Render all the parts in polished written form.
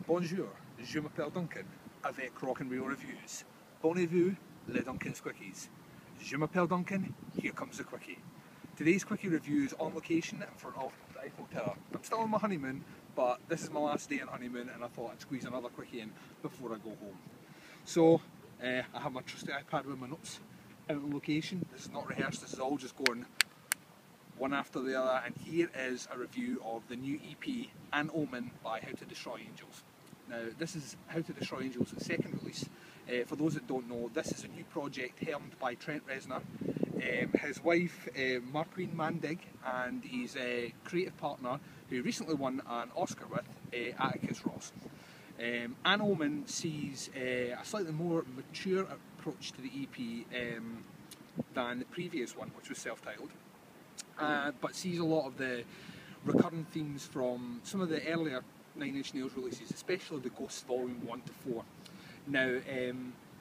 Bonjour, je m'appelle Duncan, avec Rock and Roll Reviews. Bonjour, les Duncan's Quickies. Je m'appelle Duncan, here comes the Quickie. Today's Quickie review is on location in front of the Eiffel Tower. I'm still on my honeymoon, but this is my last day on honeymoon and I thought I'd squeeze another Quickie in before I go home. So, I have my trusty iPad with my notes out on location. This is not rehearsed, this is all just going one after the other, and here is a review of the new EP and Omen by How to Destroy Angels. Now, this is How to Destroy Angels' second release. For those that don't know, this is a new project helmed by Trent Reznor, his wife Marqueen Mandig, and his creative partner, who recently won an Oscar with, Atticus Ross. And Omen sees a slightly more mature approach to the EP than the previous one, which was self-titled. But sees a lot of the recurring themes from some of the earlier Nine Inch Nails releases, especially the Ghosts Volume 1 to 4. Now,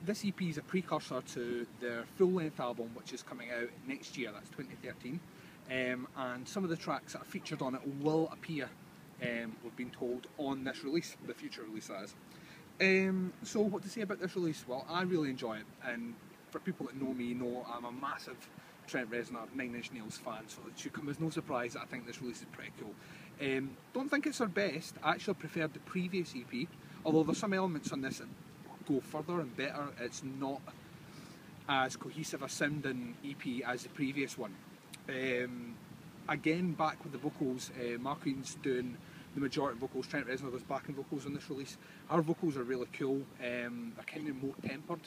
this EP is a precursor to their full-length album, which is coming out next year, that's 2013, and some of the tracks that are featured on it will appear, we've been told, on this release, the future release that is. So what to say about this release? Well, I really enjoy it, and for people that know me know I'm a massive Trent Reznor, Nine Inch Nails fan, so it should come as no surprise that I think this release is pretty cool. Don't think it's their best. I actually preferred the previous EP, although there's some elements on this that go further and better. It's not as cohesive a sounding EP as the previous one. Again, back with the vocals, Marqueen's doing the majority of vocals, Trent Reznor does backing vocals on this release. Our vocals are really cool, they're kind of more tempered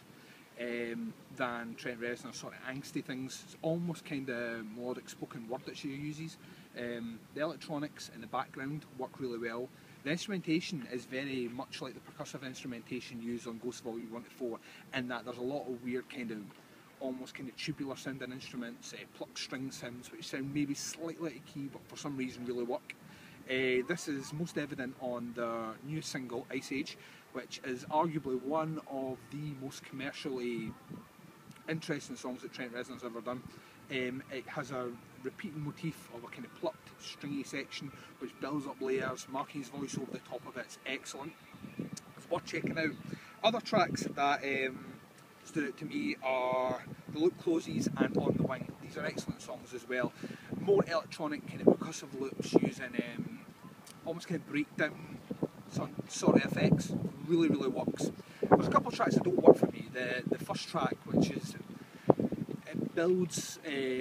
than Trent Reznor's sort of angsty things. It's almost kind of melodic spoken word that she uses. The electronics in the background work really well. The instrumentation is very much like the percussive instrumentation used on Ghost Volume 1 to 4, in that there's a lot of weird kind of, almost kind of tubular sounding instruments, plucked string sounds which sound maybe slightly out of key but for some reason really work. This is most evident on the new single, Ice Age, which is arguably one of the most commercially interesting songs that Trent Reznor's ever done. It has a repeating motif of a kind of plucked, stringy section which builds up layers. Marqueen's voice over the top of it's excellent. It's worth checking out. Other tracks that stood out to me are The Loop Closes and On the Wing. These are excellent songs as well. More electronic kind of percussive loops using almost kind of breakdown sort of effects. Really works. There's a couple of tracks that don't work for me. The first track, which is, it builds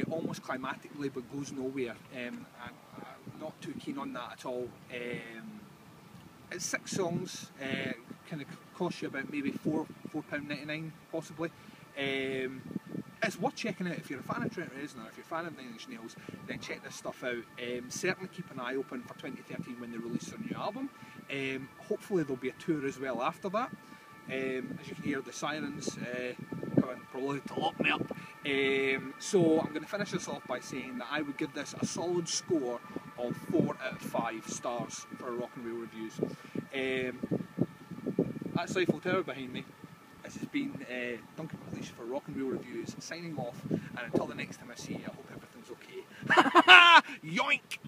almost climatically but goes nowhere. I'm not too keen on that at all. It's 6 songs, kind of costs you about maybe £4.99 possibly. It's worth checking out. If you're a fan of Trent Reznor, if you're a fan of Nine Inch Nails, then check this stuff out. Certainly keep an eye open for 2013 when they release their new album. Hopefully there'll be a tour as well after that. As you can hear, the sirens coming probably to lock me up. So I'm going to finish this off by saying that I would give this a solid score of 4 out of 5 stars for Rock and Roll Reviews. That's the Eiffel Tower behind me. This has been Duncan for Rock and Roll Reviews, signing off, and until the next time I see you, I hope everything's okay. Yoink!